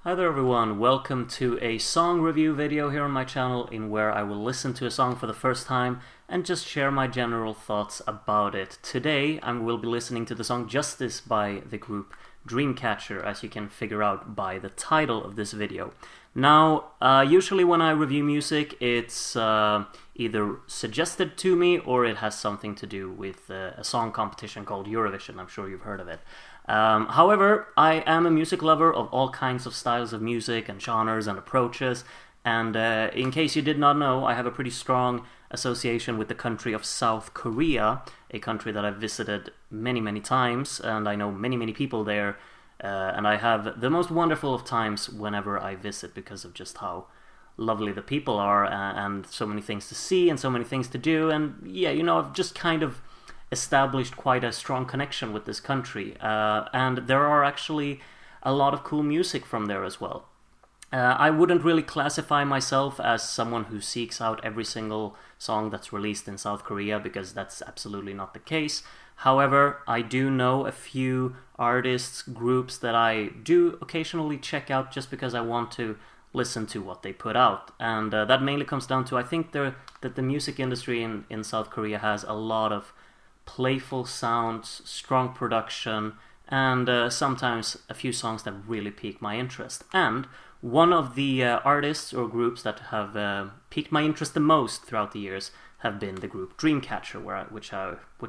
Hi there everyone, welcome to a song review video here on my channel in where I will listen to a song for the first time and just share my general thoughts about it. Today I will be listening to the song Justice by the group Dreamcatcher, as you can figure out by the title of this video. Now, usually when I review music it's either suggested to me or it has something to do with a song competition called Eurovision. I'm sure you've heard of it. However, I am a music lover of all kinds of styles of music and genres and approaches, and in case you did not know, I have a pretty strong association with the country of South Korea, a country that I've visited many times, and I know many people there, and I have the most wonderful of times whenever I visit because of just how lovely the people are, and so many things to see and so many things to do, and yeah, you know, I've just kind of established quite a strong connection with this country, and there are actually a lot of cool music from there as well. I wouldn't really classify myself as someone who seeks out every single song that's released in South Korea, because that's absolutely not the case. However, I do know a few artists, groups that I do occasionally check out just because I want to listen to what they put out, and that mainly comes down to, I think that the music industry in South Korea has a lot of playful sounds, strong production, and sometimes a few songs that really pique my interest. And one of the artists or groups that have piqued my interest the most throughout the years have been the group Dreamcatcher, which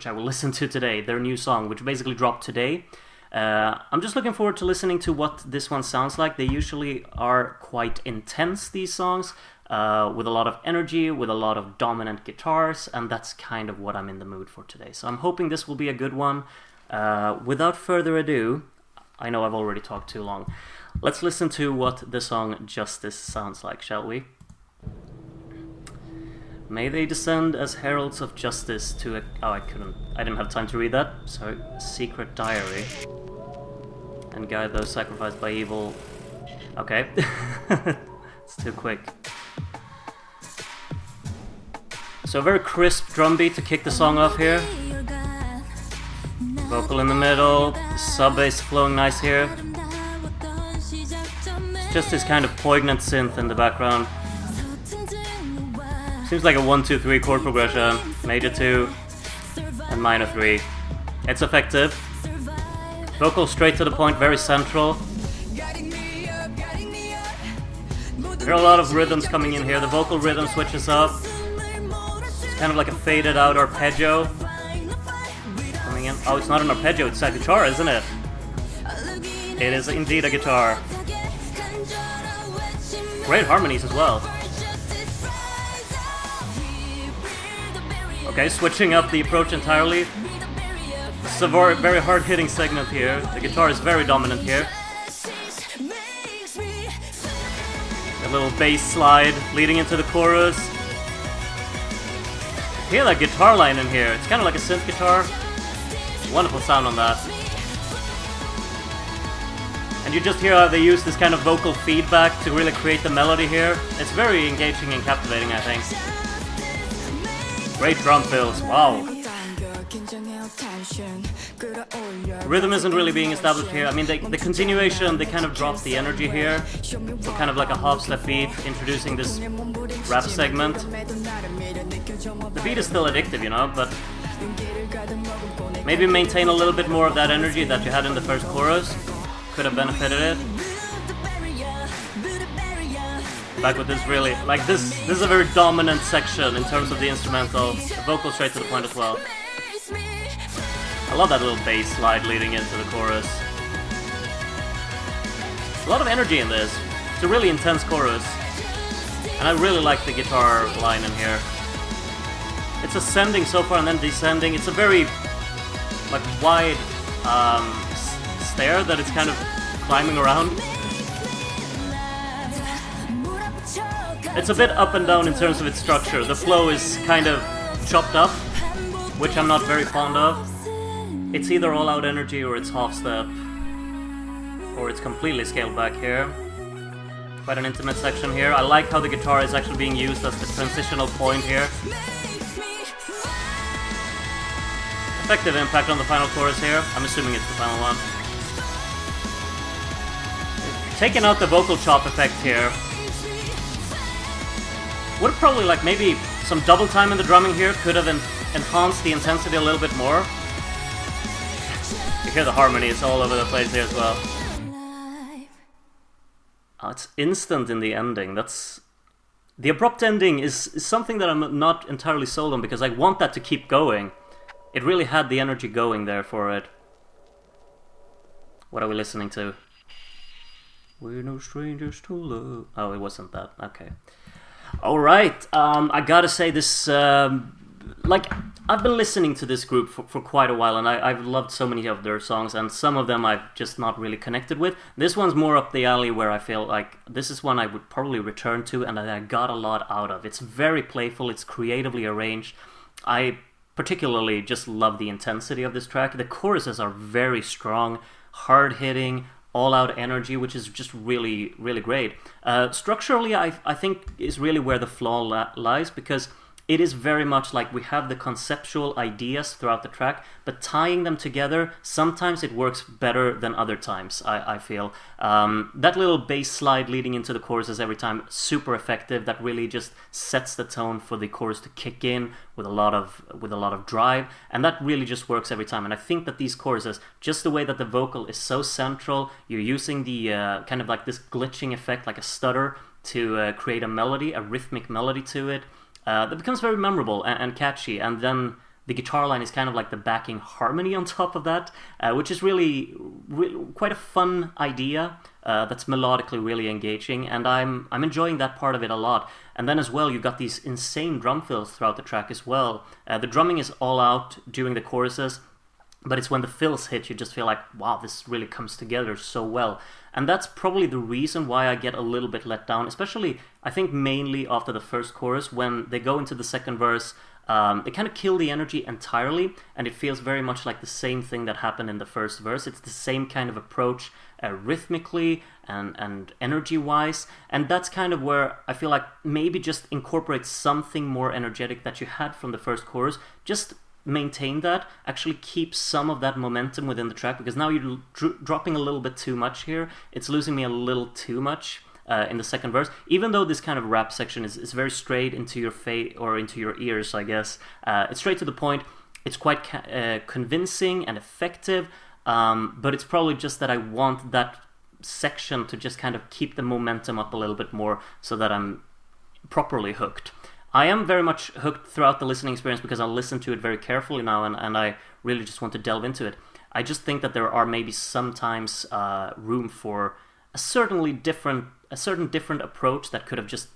I will listen to today, their new song, which basically dropped today. I'm just looking forward to listening to what this one sounds like. They usually are quite intense, these songs, with a lot of energy, with a lot of dominant guitars, and that's kind of what I'm in the mood for today. So I'm hoping this will be a good one. Without further ado, I know I've already talked too long. Let's listen to what the song Justice sounds like, shall we? May they descend as heralds of justice to a... Oh, I didn't have time to read that. Sorry. Secret diary. And guide those sacrificed by evil... Okay. It's too quick. So a very crisp drum beat to kick the song off here. Vocal in the middle, the sub bass flowing nice here. It's just this kind of poignant synth in the background. Seems like a 1-2-3 chord progression, major 2 and minor 3. It's effective. Vocal straight to the point, very central. There are a lot of rhythms coming in here. The vocal rhythm switches up. It's kind of like a faded out arpeggio coming in. Oh, it's not an arpeggio, it's a guitar, isn't it? It is indeed a guitar. Great harmonies as well. Okay, switching up the approach entirely. It's a very hard-hitting segment here. The guitar is very dominant here. A little bass slide leading into the chorus. Hear that guitar line in here. It's kind of like a synth guitar. Wonderful sound on that. And you just hear how they use this kind of vocal feedback to really create the melody here. It's very engaging and captivating, I think. Great drum fills, wow. The rhythm isn't really being established here. I mean, the continuation, they kind of drop the energy here. So kind of like a half-step beat, introducing this rap segment. The beat is still addictive, you know, but maybe maintain a little bit more of that energy that you had in the first chorus. Could have benefited it. Back with this really, like this is a very dominant section in terms of the instrumental. The vocal straight to the point as well. I love that little bass slide leading into the chorus. A lot of energy in this. It's a really intense chorus. And I really like the guitar line in here. It's ascending so far and then descending. It's a very like wide stair that it's kind of climbing around. It's a bit up and down in terms of its structure. The flow is kind of chopped up, which I'm not very fond of. It's either all-out energy or it's half-step, or it's completely scaled back here. Quite an intimate section here. I like how the guitar is actually being used as the transitional point here. Effective impact on the final chorus here. I'm assuming it's the final one. Taking out the vocal chop effect here. Would have probably, like, maybe some double time in the drumming here could have enhanced the intensity a little bit more. You hear the harmony, it's all over the place here as well. Oh, it's instant in the ending. That's... The abrupt ending is something that I'm not entirely sold on, because I want that to keep going. It really had the energy going there for it. What are we listening to? We're no strangers to love. Oh, it wasn't that. Okay. Alright, I gotta say this... like, I've been listening to this group for quite a while, and I've loved so many of their songs, and some of them I've just not really connected with. This one's more up the alley, where I feel like this is one I would probably return to, and that I got a lot out of. It's very playful, it's creatively arranged. I particularly just love the intensity of this track. The choruses are very strong, hard-hitting, all-out energy, which is just really, really great. Structurally, I think is really where the flaw lies, because it is very much like we have the conceptual ideas throughout the track, but tying them together, sometimes it works better than other times, I feel. That little bass slide leading into the choruses every time, super effective. That really just sets the tone for the chorus to kick in with a lot of drive, and that really just works every time. And I think that these choruses, just the way that the vocal is so central, you're using the kind of like this glitching effect, like a stutter, to create a melody, a rhythmic melody to it. That becomes very memorable and catchy, and then the guitar line is kind of like the backing harmony on top of that, which is really quite a fun idea that's melodically really engaging, and I'm enjoying that part of it a lot. And then as well, you got these insane drum fills throughout the track as well. The drumming is all out during the choruses, but it's when the fills hit, you just feel like, wow, this really comes together so well. And that's probably the reason why I get a little bit let down, especially, I think, mainly after the first chorus. When they go into the second verse, they kind of kill the energy entirely, and it feels very much like the same thing that happened in the first verse. It's the same kind of approach rhythmically and energy-wise, and that's kind of where I feel like maybe just incorporate something more energetic that you had from the first chorus. Just maintain that, actually keep some of that momentum within the track, because now you're dropping a little bit too much here. It's losing me a little too much in the second verse, even though this kind of rap section is very straight into your face, or into your ears, I guess. It's straight to the point. It's quite convincing and effective, but it's probably just that I want that section to just kind of keep the momentum up a little bit more, so that I'm properly hooked. I am very much hooked throughout the listening experience, because I listen to it very carefully now, and I really just want to delve into it. I just think that there are maybe sometimes room for a certain different approach that could have just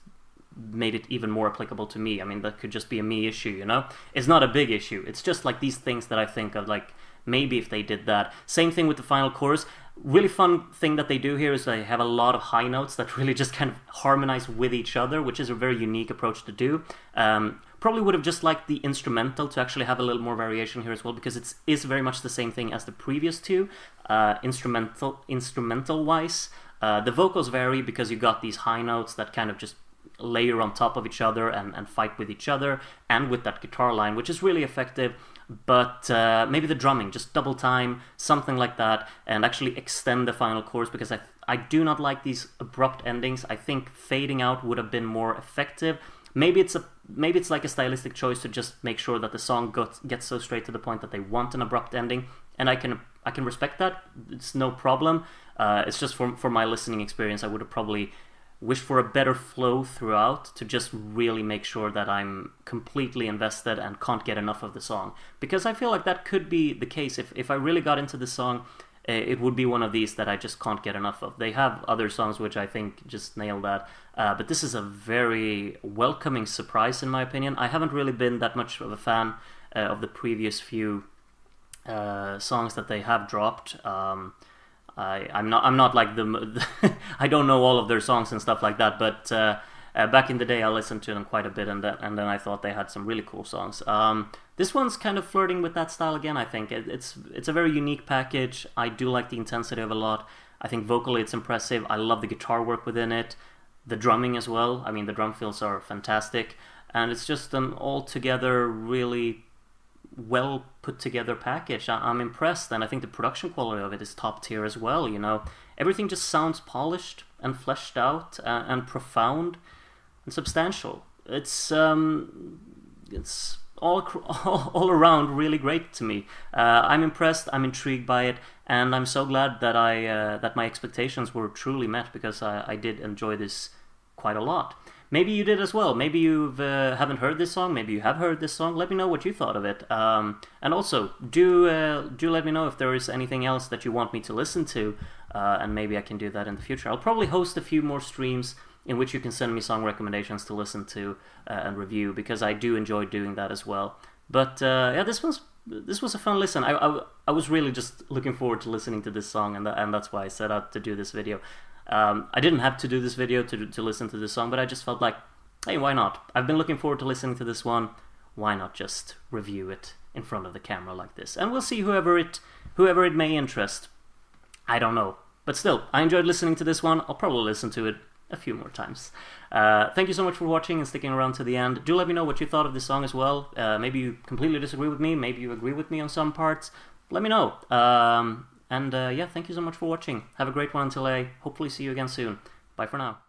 made it even more applicable to me. I mean, that could just be a me issue, you know? It's not a big issue. It's just like these things that I think of, like, maybe if they did that. Same thing with the final chorus. Really fun thing that they do here is they have a lot of high notes that really just kind of harmonize with each other, which is a very unique approach to do. Probably would have just liked the instrumental to actually have a little more variation here as well, because it is very much the same thing as the previous two, instrumental-wise. The vocals vary because you got these high notes that kind of just layer on top of each other and fight with each other, and with that guitar line, which is really effective. But maybe the drumming, just double time, something like that, and actually extend the final chorus, because I do not like these abrupt endings. I think fading out would have been more effective. Maybe it's like a stylistic choice to just make sure that the song gets so straight to the point that they want an abrupt ending, and I can respect that. It's no problem. It's just for my listening experience, I would have probably wish for a better flow throughout, to just really make sure that I'm completely invested and can't get enough of the song. Because I feel like that could be the case. If I really got into the song, it would be one of these that I just can't get enough of. They have other songs which I think just nail that, but this is a very welcoming surprise in my opinion. I haven't really been that much of a fan of the previous few songs that they have dropped. I'm not like them. I don't know all of their songs and stuff like that, but back in the day I listened to them quite a bit, and then I thought they had some really cool songs. This one's kind of flirting with that style again. I think it's a very unique package. I do like the intensity of it a lot. I think vocally it's impressive. I love the guitar work within it, the drumming as well. I mean, the drum fills are fantastic, and it's just an altogether really well put together package. I'm impressed, and I think the production quality of it is top tier as well. You know, everything just sounds polished and fleshed out and profound and substantial. It's all around really great to me. I'm impressed, I'm intrigued by it, and I'm so glad that that my expectations were truly met, because I did enjoy this quite a lot. Maybe you did as well. Maybe you haven't heard this song. Maybe you have heard this song. Let me know what you thought of it. And also, do let me know if there is anything else that you want me to listen to, and maybe I can do that in the future. I'll probably host a few more streams in which you can send me song recommendations to listen to and review, because I do enjoy doing that as well. But yeah, this was a fun listen. I was really just looking forward to listening to this song, and that's why I set out to do this video. I didn't have to do this video to listen to this song, but I just felt like, hey, why not? I've been looking forward to listening to this one. Why not just review it in front of the camera like this? And we'll see whoever it may interest. I don't know. But still, I enjoyed listening to this one. I'll probably listen to it a few more times. Thank you so much for watching and sticking around to the end. Do let me know what you thought of this song as well. Maybe you completely disagree with me. Maybe you agree with me on some parts. Let me know. And yeah, thank you so much for watching. Have a great one until I hopefully see you again soon. Bye for now.